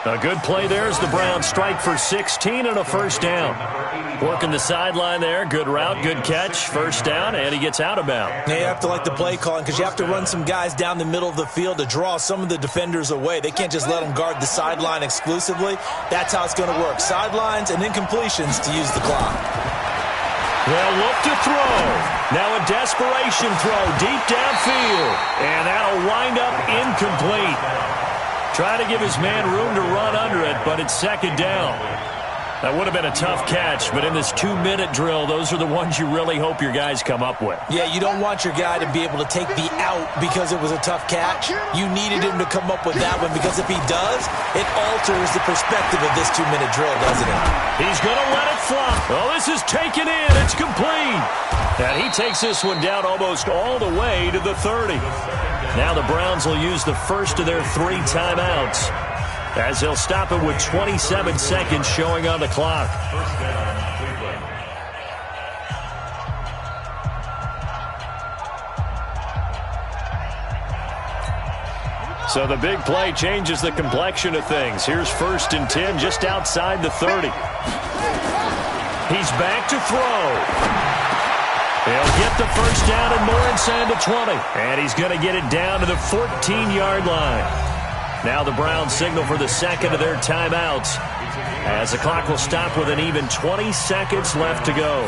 A good play there as the Browns strike for 16 and a first down. Working the sideline there. Good route, good catch. First down, and he gets out of bounds. You have to like the play calling because you have to run some guys down the middle of the field to draw some of the defenders away. They can't just let them guard the sideline exclusively. That's how it's going to work. Sidelines and incompletions to use the clock. They'll look to throw. Now a desperation throw deep downfield. And that'll wind up incomplete. Try to give his man room to run under it, but it's second down. That would have been a tough catch, but in this 2-minute drill, those are the ones you really hope your guys come up with. Yeah, you don't want your guy to be able to take the out because it was a tough catch. You needed him to come up with that one because if he does, it alters the perspective of this 2-minute drill, doesn't it? He's going to let it fly. Oh, this is taken in. It's complete. And he takes this one down almost all the way to the 30. Now the Browns will use the first of their 3 timeouts as they'll stop it with 27 seconds showing on the clock. So the big play changes the complexion of things. Here's 1st and 10 just outside the 30. He's back to throw. He'll get the first down and more inside the 20. And he's going to get it down to the 14-yard line. Now the Browns signal for the second of their timeouts as the clock will stop with an even 20 seconds left to go.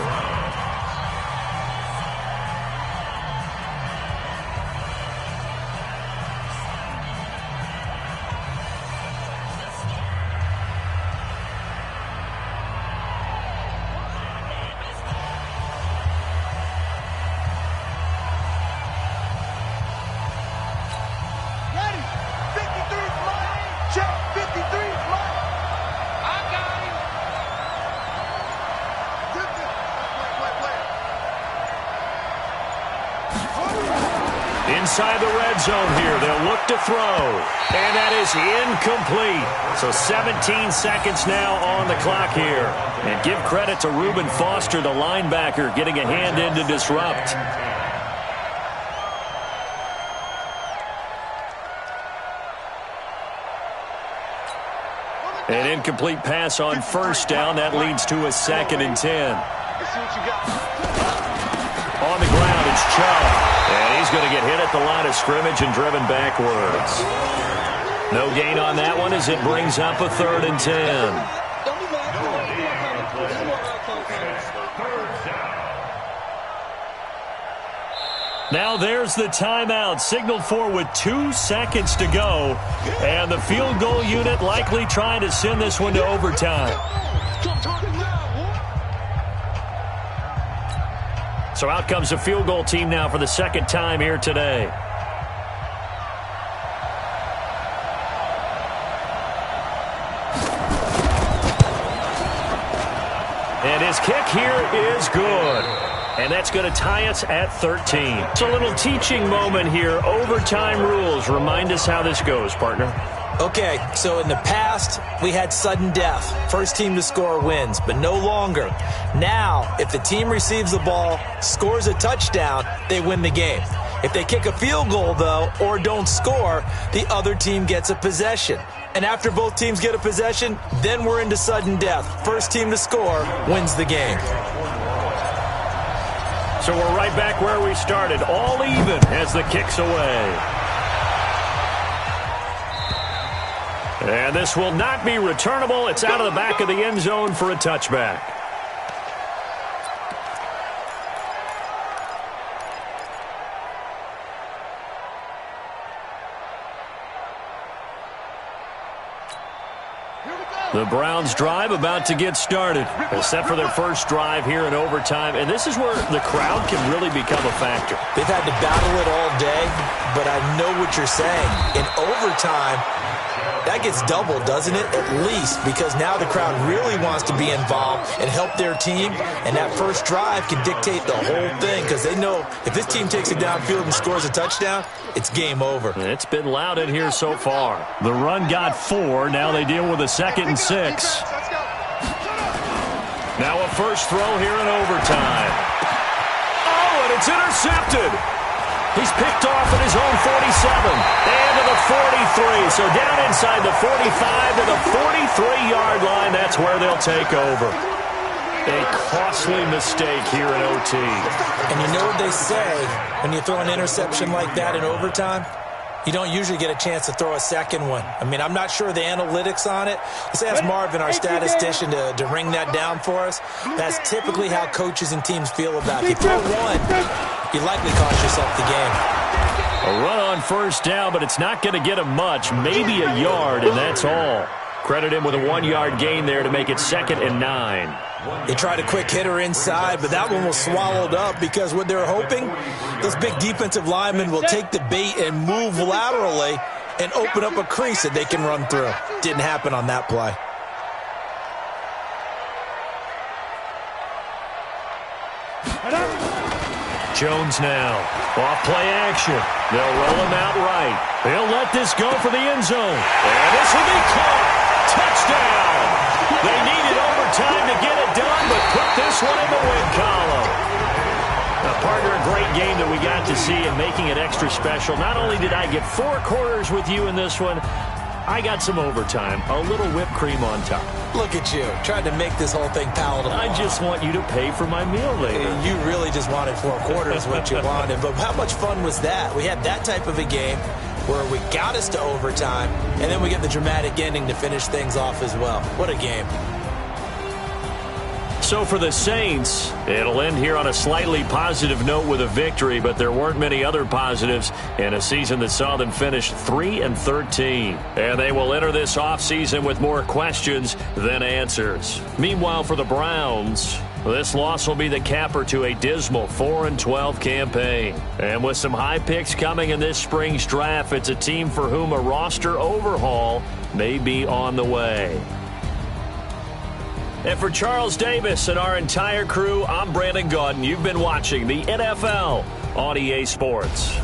Inside the red zone here, they'll look to throw. And that is incomplete. So 17 seconds now on the clock here. And give credit to Reuben Foster, the linebacker, getting a hand in to disrupt. An incomplete pass on first down. That leads to a 2nd and 10. On the ground, it's Chubb. And he's going to get hit at the line of scrimmage and driven backwards. No gain on that one as it brings up a 3rd and 10. Now there's the timeout, signaled for with 2 seconds to go. And the field goal unit likely trying to send this one to overtime. So out comes the field goal team now for the 2nd time here today. And his kick here is good. And that's going to tie us at 13. It's a little teaching moment here. Overtime rules. Remind us how this goes, partner. Okay, so in the past, we had sudden death. First team to score wins, but no longer. Now, if the team receives the ball, scores a touchdown, they win the game. If they kick a field goal, though, or don't score, the other team gets a possession. And after both teams get a possession, then we're into sudden death. First team to score wins the game. So we're right back where we started, all even as the kick's away. And this will not be returnable. It's out of the back of the end zone for a touchback. The Browns drive about to get started. They're set for their first drive here in overtime, and this is where the crowd can really become a factor. They've had to battle it all day, but I know what you're saying. In overtime, that gets doubled, doesn't it? At least, because now the crowd really wants to be involved and help their team, and that first drive can dictate the whole thing because they know if this team takes it downfield and scores a touchdown, it's game over. It's been loud in here so far. The run got 4. Now they deal with a 2nd and 6. Now a first throw here in overtime. Oh, and it's intercepted. He's picked off at his own 47 and to the 43. So down inside the 45 to the 43-yard line. That's where they'll take over. A costly mistake here in OT. And you know what they say when you throw an interception like that in overtime? You don't usually get a chance to throw a second one. I mean, I'm not sure the analytics on it. Let's ask Marvin, our statistician, to ring that down for us. That's typically how coaches and teams feel about it. If you throw one, you likely cost yourself the game. A run on first down, but it's not going to get him much. Maybe a yard, and that's all. Credit him with a 1-yard gain there to make it 2nd and 9. They tried a quick hitter inside, but that one was swallowed up because what they're hoping, those big defensive linemen will take the bait and move laterally and open up a crease that they can run through. Didn't happen on that play. Jones now. Off play action. They'll roll him out right. They'll let this go for the end zone. And this will be caught. Touchdown. They needed overtime to get it done, but put this one in the win column. Now, partner, a great game that we got to see and making it extra special. Not only did I get 4 quarters with you in this one, I got some overtime, a little whipped cream on top. Look at you, trying to make this whole thing palatable. I just want you to pay for my meal later. You really just wanted 4 quarters, what you wanted. But how much fun was that? We had that type of a game where we got us to overtime, and then we get the dramatic ending to finish things off as well. What a game. So for the Saints, it'll end here on a slightly positive note with a victory, but there weren't many other positives in a season that saw them finish 3-13. And they will enter this offseason with more questions than answers. Meanwhile, for the Browns, this loss will be the capper to a dismal 4-12 campaign. And with some high picks coming in this spring's draft, it's a team for whom a roster overhaul may be on the way. And for Charles Davis and our entire crew, I'm Brandon Gaudin. You've been watching the NFL on EA Sports.